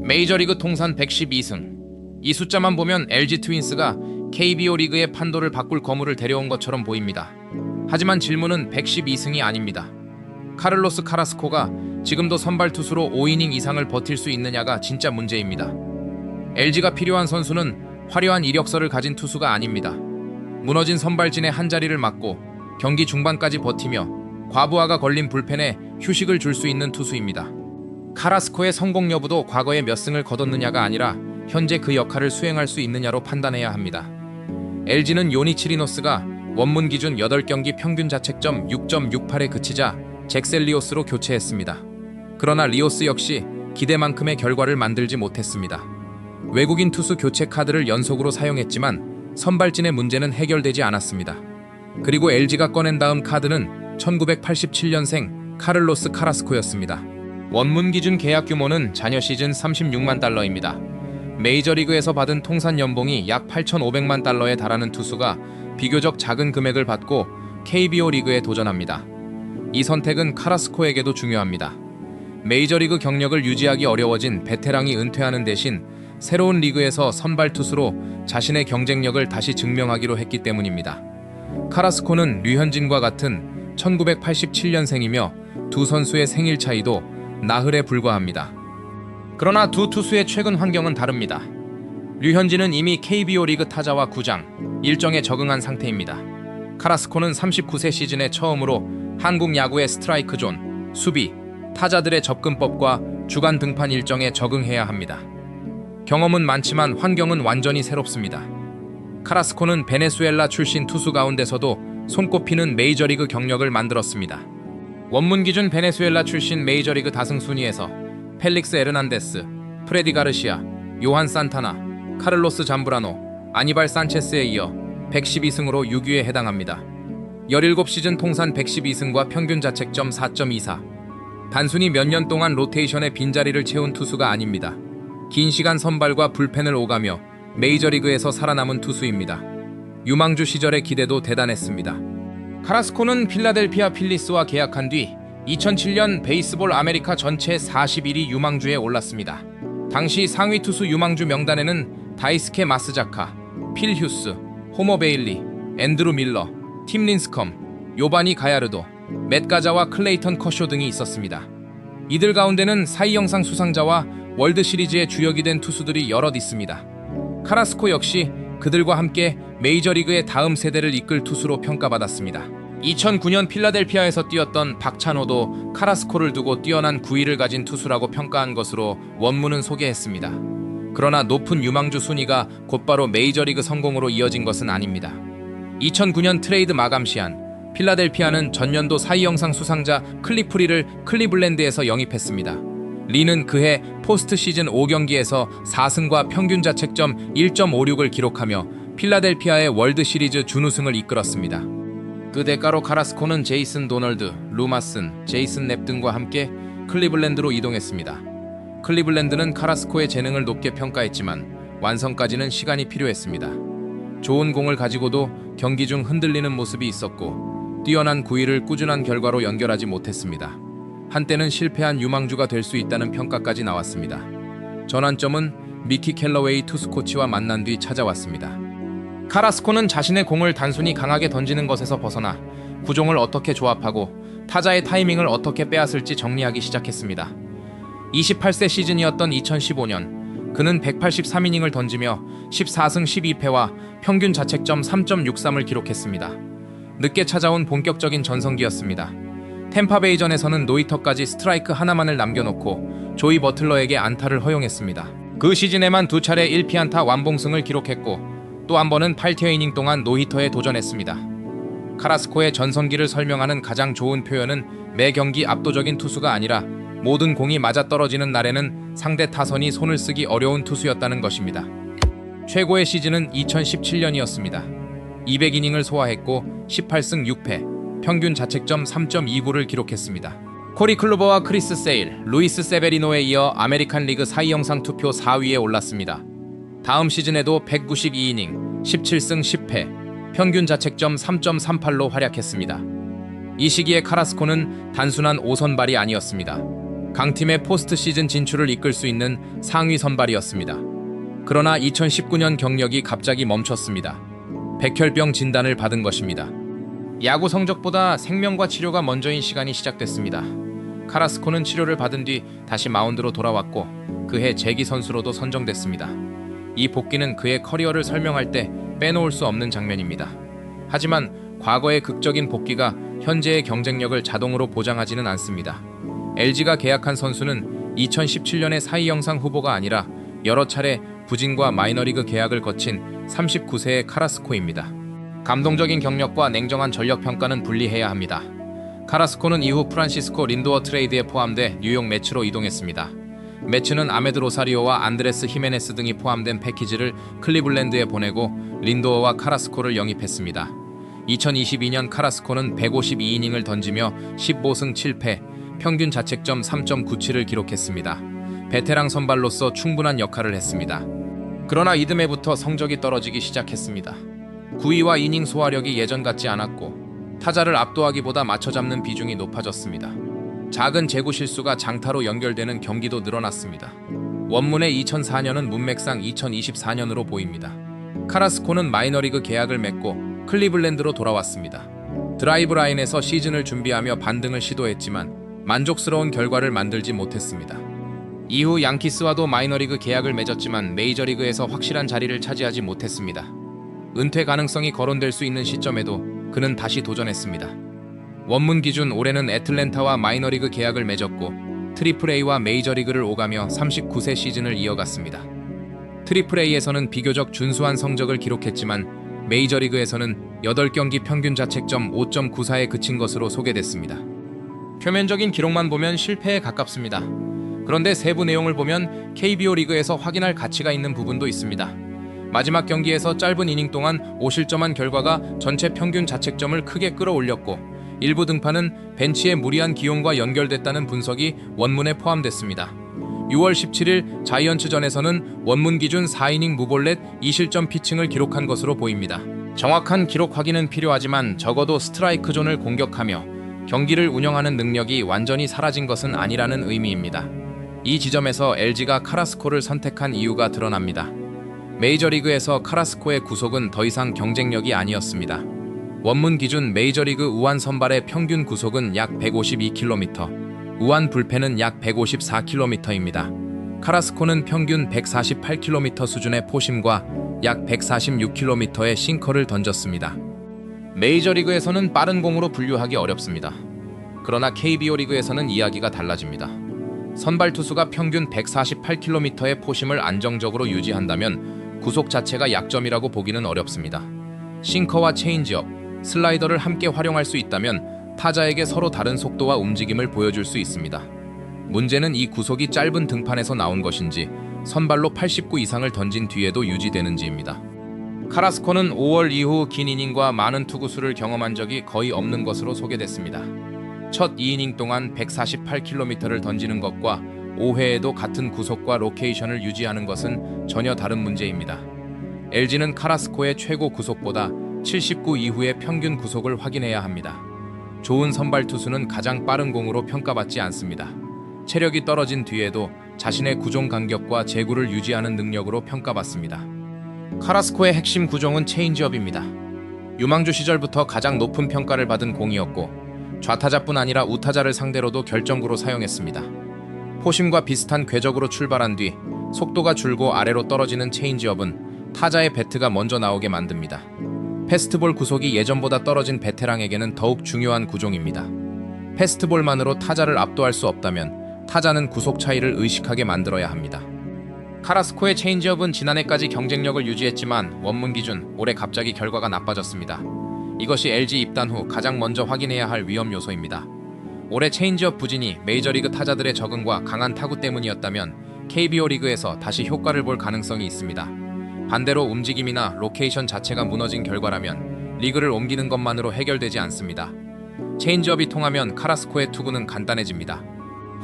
메이저리그 통산 112승. 이 숫자만 보면 LG 트윈스가 KBO 리그의 판도를 바꿀 거물을 데려온 것처럼 보입니다. 하지만 질문은 112승이 아닙니다. 카를로스 카라스코가 지금도 선발 투수로 5이닝 이상을 버틸 수 있느냐가 진짜 문제입니다. LG가 필요한 선수는 화려한 이력서를 가진 투수가 아닙니다. 무너진 선발진의 한자리를 맡고 경기 중반까지 버티며 과부하가 걸린 불펜에 휴식을 줄 수 있는 투수입니다. 카라스코의 성공 여부도 과거에 몇 승을 거뒀느냐가 아니라 현재 그 역할을 수행할 수 있느냐로 판단해야 합니다. LG는 요니 치리노스가 원문 기준 8경기 평균 자책점 6.68에 그치자 잭셀 리오스로 교체했습니다. 그러나 리오스 역시 기대만큼의 결과를 만들지 못했습니다. 외국인 투수 교체 카드를 연속으로 사용했지만 선발진의 문제는 해결되지 않았습니다. 그리고 LG가 꺼낸 다음 카드는 1987년생 카를로스 카라스코였습니다. 원문 기준 계약 규모는 잔여 시즌 36만 달러입니다. 메이저리그에서 받은 통산 연봉이 약 8,500만 달러에 달하는 투수가 비교적 작은 금액을 받고 KBO 리그에 도전합니다. 이 선택은 카라스코에게도 중요합니다. 메이저리그 경력을 유지하기 어려워진 베테랑이 은퇴하는 대신 새로운 리그에서 선발 투수로 자신의 경쟁력을 다시 증명하기로 했기 때문입니다. 카라스코는 류현진과 같은 1987년생이며 두 선수의 생일 차이도 나흘에 불과합니다. 그러나 두 투수의 최근 환경은 다릅니다. 류현진은 이미 KBO 리그 타자와 구장, 일정에 적응한 상태입니다. 카라스코는 39세 시즌에 처음으로 한국 야구의 스트라이크 존, 수비, 타자들의 접근법과 주간 등판 일정에 적응해야 합니다. 경험은 많지만 환경은 완전히 새롭습니다. 카라스코는 베네수엘라 출신 투수 가운데서도 손꼽히는 메이저리그 경력을 만들었습니다. 원문 기준 베네수엘라 출신 메이저리그 다승 순위에서 펠릭스 에르난데스, 프레디 가르시아, 요한 산타나, 카를로스 잠브라노, 아니발 산체스에 이어 112승으로 6위에 해당합니다. 17시즌 통산 112승과 평균 자책점 4.24. 단순히 몇 년 동안 로테이션의 빈자리를 채운 투수가 아닙니다. 긴 시간 선발과 불펜을 오가며 메이저리그에서 살아남은 투수입니다. 유망주 시절의 기대도 대단했습니다. 카라스코는 필라델피아 필리스와 계약한 뒤 2007년 베이스볼 아메리카 전체 41위 유망주에 올랐습니다. 당시 상위 투수 유망주 명단에는 다이스케 마스자카, 필 휴스, 호머 베일리, 앤드루 밀러, 팀 린스컴, 요바니 가야르도, 맷 가자와 클레이턴 커쇼 등이 있었습니다. 이들 가운데는 사이 영상 수상자와 월드 시리즈의 주역이 된 투수들이 여럿 있습니다. 카라스코 역시 그들과 함께 메이저리그의 다음 세대를 이끌 투수로 평가받았습니다. 2009년 필라델피아에서 뛰었던 박찬호도 카라스코를 두고 뛰어난 구위를 가진 투수라고 평가한 것으로 원문은 소개했습니다. 그러나 높은 유망주 순위가 곧바로 메이저리그 성공으로 이어진 것은 아닙니다. 2009년 트레이드 마감 시한 필라델피아는 전년도 사이 영상 수상자 클리프 리를 클리블랜드에서 영입했습니다. 리는 그해 포스트 시즌 5경기에서 4승과 평균 자책점 1.56을 기록하며 필라델피아의 월드 시리즈 준우승을 이끌었습니다. 그 대가로 카라스코는 제이슨 도널드, 루마슨, 제이슨 랩 등과 함께 클리블랜드로 이동했습니다. 클리블랜드는 카라스코의 재능을 높게 평가했지만 완성까지는 시간이 필요했습니다. 좋은 공을 가지고도 경기 중 흔들리는 모습이 있었고 뛰어난 구위를 꾸준한 결과로 연결하지 못했습니다. 한때는 실패한 유망주가 될 수 있다는 평가까지 나왔습니다. 전환점은 미키 캘러웨이 투수 코치와 만난 뒤 찾아왔습니다. 카라스코는 자신의 공을 단순히 강하게 던지는 것에서 벗어나 구종을 어떻게 조합하고 타자의 타이밍을 어떻게 빼앗을지 정리하기 시작했습니다. 28세 시즌이었던 2015년 그는 183이닝을 던지며 14승 12패와 평균 자책점 3.63을 기록했습니다. 늦게 찾아온 본격적인 전성기였습니다. 템파베이전에서는 노히터까지 스트라이크 하나만을 남겨놓고 조이 버틀러에게 안타를 허용했습니다. 그 시즌에만 2차례 1피안타 완봉승을 기록했고 또 한 번은 8이닝 동안 노히터에 도전했습니다. 카라스코의 전성기를 설명하는 가장 좋은 표현은 매 경기 압도적인 투수가 아니라 모든 공이 맞아떨어지는 날에는 상대 타선이 손을 쓰기 어려운 투수였다는 것입니다. 최고의 시즌은 2017년이었습니다. 200이닝을 소화했고 18승 6패, 평균 자책점 3.29를 기록했습니다. 코리 클루버와 크리스 세일, 루이스 세베리노에 이어 아메리칸 리그 사이 영상 투표 4위에 올랐습니다. 다음 시즌에도 192이닝, 17승 10패, 평균 자책점 3.38로 활약했습니다. 이 시기에 카라스코는 단순한 5선발이 아니었습니다. 강팀의 포스트 시즌 진출을 이끌 수 있는 상위 선발이었습니다. 그러나 2019년 경력이 갑자기 멈췄습니다. 백혈병 진단을 받은 것입니다. 야구 성적보다 생명과 치료가 먼저인 시간이 시작됐습니다. 카라스코는 치료를 받은 뒤 다시 마운드로 돌아왔고 그해 재기 선수로도 선정됐습니다. 이 복귀는 그의 커리어를 설명할 때 빼놓을 수 없는 장면입니다. 하지만 과거의 극적인 복귀가 현재의 경쟁력을 자동으로 보장하지는 않습니다. LG가 계약한 선수는 2017년의 사이 영상 후보가 아니라 여러 차례 부진과 마이너리그 계약을 거친 39세의 카라스코입니다. 감동적인 경력과 냉정한 전력 평가는 분리해야 합니다. 카라스코는 이후 프란시스코 린도어 트레이드에 포함돼 뉴욕 매츠로 이동했습니다. 매츠는 아메드 로사리오와 안드레스 히메네스 등이 포함된 패키지를 클리블랜드에 보내고 린도어와 카라스코를 영입했습니다. 2022년 카라스코는 152이닝을 던지며 15승 7패, 평균 자책점 3.97을 기록했습니다. 베테랑 선발로서 충분한 역할을 했습니다. 그러나 이듬해부터 성적이 떨어지기 시작했습니다. 9위와 이닝 소화력이 예전 같지 않았고 타자를 압도하기보다 맞춰잡는 비중이 높아졌습니다. 작은 제구 실수가 장타로 연결되는 경기도 늘어났습니다. 원문의 2004년은 문맥상 2024년으로 보입니다. 카라스코는 마이너리그 계약을 맺고 클리블랜드로 돌아왔습니다. 드라이브 라인에서 시즌을 준비하며 반등을 시도했지만 만족스러운 결과를 만들지 못했습니다. 이후 양키스와도 마이너리그 계약을 맺었지만 메이저리그에서 확실한 자리를 차지하지 못했습니다. 은퇴 가능성이 거론될 수 있는 시점에도 그는 다시 도전했습니다. 원문 기준 올해는 애틀랜타와 마이너리그 계약을 맺었고 트리플A와 메이저리그를 오가며 39세 시즌을 이어갔습니다. 트리플A에서는 비교적 준수한 성적을 기록했지만 메이저리그에서는 8경기 평균 자책점 5.94에 그친 것으로 소개됐습니다. 표면적인 기록만 보면 실패에 가깝습니다. 그런데 세부 내용을 보면 KBO 리그에서 확인할 가치가 있는 부분도 있습니다. 마지막 경기에서 짧은 이닝 동안 5실점한 결과가 전체 평균 자책점을 크게 끌어올렸고 일부 등판은 벤치의 무리한 기용과 연결됐다는 분석이 원문에 포함됐습니다. 6월 17일 자이언츠전에서는 원문 기준 4이닝 무볼넷 2실점 피칭을 기록한 것으로 보입니다. 정확한 기록 확인은 필요하지만 적어도 스트라이크 존을 공격하며 경기를 운영하는 능력이 완전히 사라진 것은 아니라는 의미입니다. 이 지점에서 LG가 카라스코를 선택한 이유가 드러납니다. 메이저리그에서 카라스코의 구속은 더 이상 경쟁력이 아니었습니다. 원문 기준 메이저리그 우완 선발의 평균 구속은 약 152km, 우완 불펜은 약 154km입니다. 카라스코는 평균 148km 수준의 포심과 약 146km의 싱커를 던졌습니다. 메이저리그에서는 빠른 공으로 분류하기 어렵습니다. 그러나 KBO 리그에서는 이야기가 달라집니다. 선발 투수가 평균 148km의 포심을 안정적으로 유지한다면 구속 자체가 약점이라고 보기는 어렵습니다. 싱커와 체인지업, 슬라이더를 함께 활용할 수 있다면 타자에게 서로 다른 속도와 움직임을 보여줄 수 있습니다. 문제는 이 구속이 짧은 등판에서 나온 것인지 선발로 89 이상을 던진 뒤에도 유지되는지입니다. 카라스코는 5월 이후 긴 이닝과 많은 투구수를 경험한 적이 거의 없는 것으로 소개됐습니다. 첫 2이닝 동안 148km를 던지는 것과 5회에도 같은 구속과 로케이션을 유지하는 것은 전혀 다른 문제입니다. LG는 카라스코의 최고 구속보다 79 이후의 평균 구속을 확인해야 합니다. 좋은 선발 투수는 가장 빠른 공으로 평가받지 않습니다. 체력이 떨어진 뒤에도 자신의 구종 간격과 제구를 유지하는 능력으로 평가받습니다. 카라스코의 핵심 구종은 체인지업입니다. 유망주 시절부터 가장 높은 평가를 받은 공이었고 좌타자뿐 아니라 우타자를 상대로도 결정구로 사용했습니다. 포심과 비슷한 궤적으로 출발한 뒤 속도가 줄고 아래로 떨어지는 체인지업은 타자의 배트가 먼저 나오게 만듭니다. 패스트볼 구속이 예전보다 떨어진 베테랑에게는 더욱 중요한 구종입니다. 패스트볼만으로 타자를 압도할 수 없다면 타자는 구속 차이를 의식하게 만들어야 합니다. 카라스코의 체인지업은 지난해까지 경쟁력을 유지했지만 원문 기준 올해 갑자기 결과가 나빠졌습니다. 이것이 LG 입단 후 가장 먼저 확인해야 할 위험 요소입니다. 올해 체인지업 부진이 메이저리그 타자들의 적응과 강한 타구 때문이었다면 KBO 리그에서 다시 효과를 볼 가능성이 있습니다. 반대로 움직임이나 로케이션 자체가 무너진 결과라면 리그를 옮기는 것만으로 해결되지 않습니다. 체인지업이 통하면 카라스코의 투구는 간단해집니다.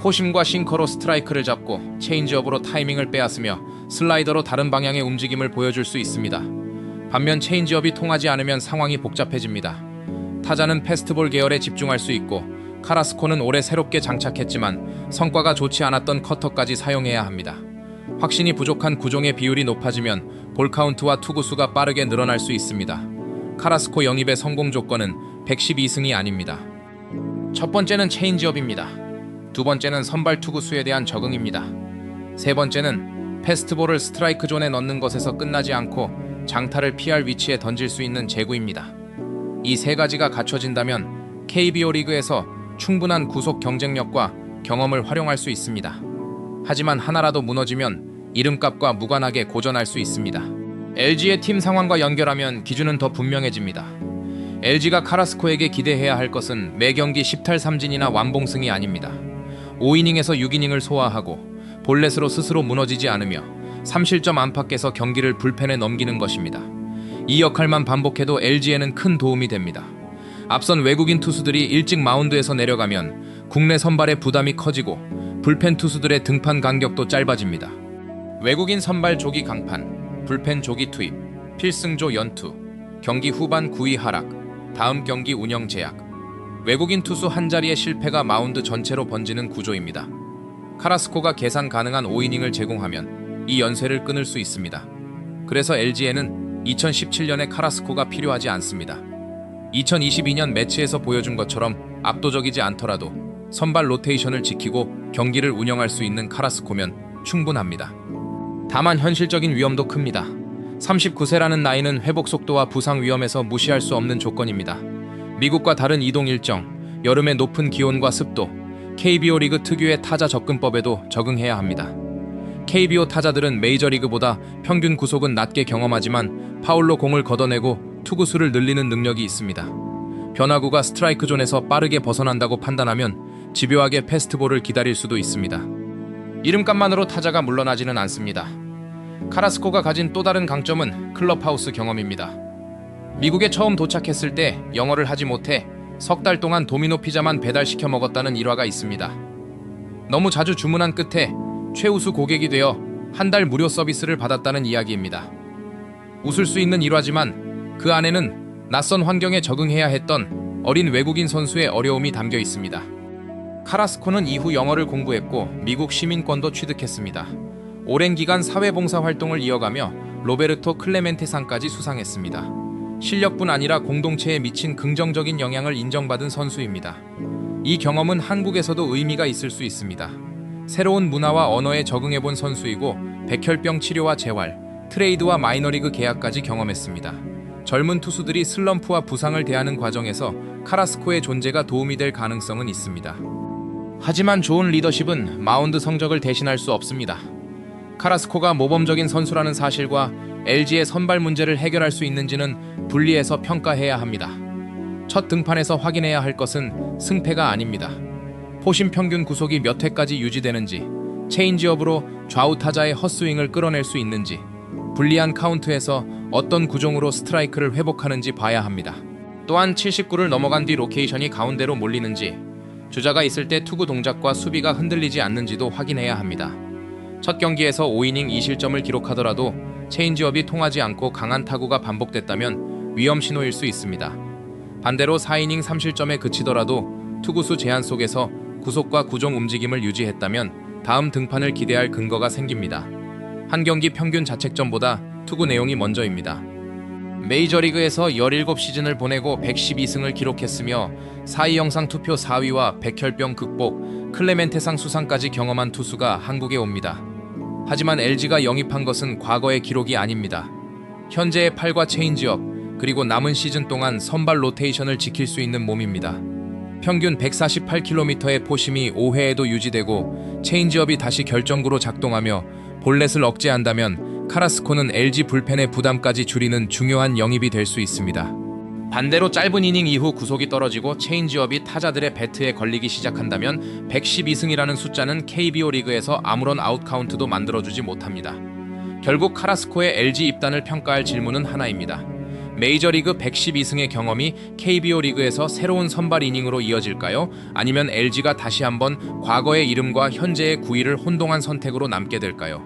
포심과 싱커로 스트라이크를 잡고 체인지업으로 타이밍을 빼앗으며 슬라이더로 다른 방향의 움직임을 보여줄 수 있습니다. 반면 체인지업이 통하지 않으면 상황이 복잡해집니다. 타자는 패스트볼 계열에 집중할 수 있고 카라스코는 올해 새롭게 장착했지만 성과가 좋지 않았던 커터까지 사용해야 합니다. 확신이 부족한 구종의 비율이 높아지면 볼 카운트와 투구수가 빠르게 늘어날 수 있습니다. 카라스코 영입의 성공 조건은 112승이 아닙니다. 첫 번째는 체인지업입니다. 두 번째는 선발 투구수에 대한 적응입니다. 세 번째는 패스트볼을 스트라이크 존에 넣는 것에서 끝나지 않고 장타를 피할 위치에 던질 수 있는 제구입니다. 이 세 가지가 갖춰진다면 KBO 리그에서 충분한 구속 경쟁력과 경험을 활용할 수 있습니다. 하지만 하나라도 무너지면 이름값과 무관하게 고전할 수 있습니다. LG의 팀 상황과 연결하면 기준은 더 분명해집니다. LG가 카라스코에게 기대해야 할 것은 매경기 10탈 3진이나 완봉승이 아닙니다. 5이닝에서 6이닝을 소화하고 볼넷으로 스스로 무너지지 않으며 3실점 안팎에서 경기를 불펜에 넘기는 것입니다. 이 역할만 반복해도 LG에는 큰 도움이 됩니다. 앞선 외국인 투수들이 일찍 마운드에서 내려가면 국내 선발의 부담이 커지고 불펜 투수들의 등판 간격도 짧아집니다. 외국인 선발 조기 강판, 불펜 조기 투입, 필승조 연투, 경기 후반 9위 하락, 다음 경기 운영 제약. 외국인 투수 한 자리의 실패가 마운드 전체로 번지는 구조입니다. 카라스코가 계산 가능한 5이닝을 제공하면 이 연쇄를 끊을 수 있습니다. 그래서 LG에는 2017년의 카라스코가 필요하지 않습니다. 2022년 매치에서 보여준 것처럼 압도적이지 않더라도 선발 로테이션을 지키고 경기를 운영할 수 있는 카라스코면 충분합니다. 다만 현실적인 위험도 큽니다. 39세라는 나이는 회복 속도와 부상 위험에서 무시할 수 없는 조건입니다. 미국과 다른 이동 일정, 여름의 높은 기온과 습도, KBO 리그 특유의 타자 접근법에도 적응해야 합니다. KBO 타자들은 메이저리그보다 평균 구속은 낮게 경험하지만 파울로 공을 걷어내고 투구수를 늘리는 능력이 있습니다. 변화구가 스트라이크 존에서 빠르게 벗어난다고 판단하면 집요하게 패스트볼을 기다릴 수도 있습니다. 이름값만으로 타자가 물러나지는 않습니다. 카라스코가 가진 또 다른 강점은 클럽하우스 경험입니다. 미국에 처음 도착했을 때 영어를 하지 못해 석 달 동안 도미노 피자만 배달시켜 먹었다는 일화가 있습니다. 너무 자주 주문한 끝에 최우수 고객이 되어 한 달 무료 서비스를 받았다는 이야기입니다. 웃을 수 있는 일화지만 그 안에는 낯선 환경에 적응해야 했던 어린 외국인 선수의 어려움이 담겨 있습니다. 카라스코는 이후 영어를 공부했고 미국 시민권도 취득했습니다. 오랜 기간 사회봉사 활동을 이어가며 로베르토 클레멘테상까지 수상했습니다. 실력뿐 아니라 공동체에 미친 긍정적인 영향을 인정받은 선수입니다. 이 경험은 한국에서도 의미가 있을 수 있습니다. 새로운 문화와 언어에 적응해본 선수이고 백혈병 치료와 재활, 트레이드와 마이너리그 계약까지 경험했습니다. 젊은 투수들이 슬럼프와 부상을 대하는 과정에서 카라스코의 존재가 도움이 될 가능성은 있습니다. 하지만 좋은 리더십은 마운드 성적을 대신할 수 없습니다. 카라스코가 모범적인 선수라는 사실과 LG의 선발 문제를 해결할 수 있는지는 분리해서 평가해야 합니다. 첫 등판에서 확인해야 할 것은 승패가 아닙니다. 포심 평균 구속이 몇 회까지 유지되는지, 체인지업으로 좌우 타자의 헛스윙을 끌어낼 수 있는지, 불리한 카운트에서 어떤 구종으로 스트라이크를 회복하는지 봐야 합니다. 또한 79를 넘어간 뒤 로케이션이 가운데로 몰리는지, 주자가 있을 때 투구 동작과 수비가 흔들리지 않는지도 확인해야 합니다. 첫 경기에서 5이닝 2실점을 기록하더라도 체인지업이 통하지 않고 강한 타구가 반복됐다면 위험 신호일 수 있습니다. 반대로 4이닝 3실점에 그치더라도 투구수 제한 속에서 구속과 구종 움직임을 유지했다면 다음 등판을 기대할 근거가 생깁니다. 한 경기 평균 자책점보다 투구 내용이 먼저입니다. 메이저리그에서 17시즌을 보내고 112승을 기록했으며 4위 영상 투표 4위와 백혈병 극복, 클레멘테상 수상까지 경험한 투수가 한국에 옵니다. 하지만 LG가 영입한 것은 과거의 기록이 아닙니다. 현재의 팔과 체인지업, 그리고 남은 시즌 동안 선발 로테이션을 지킬 수 있는 몸입니다. 평균 148km의 포심이 5회에도 유지되고 체인지업이 다시 결정구로 작동하며 볼넷을 억제한다면 카라스코는 LG 불펜의 부담까지 줄이는 중요한 영입이 될 수 있습니다. 반대로 짧은 이닝 이후 구속이 떨어지고 체인지업이 타자들의 배트에 걸리기 시작한다면 112승이라는 숫자는 KBO 리그에서 아무런 아웃카운트도 만들어주지 못합니다. 결국 카라스코의 LG 입단을 평가할 질문은 하나입니다. 메이저리그 112승의 경험이 KBO 리그에서 새로운 선발 이닝으로 이어질까요? 아니면 LG가 다시 한번 과거의 이름과 현재의 구위를 혼동한 선택으로 남게 될까요?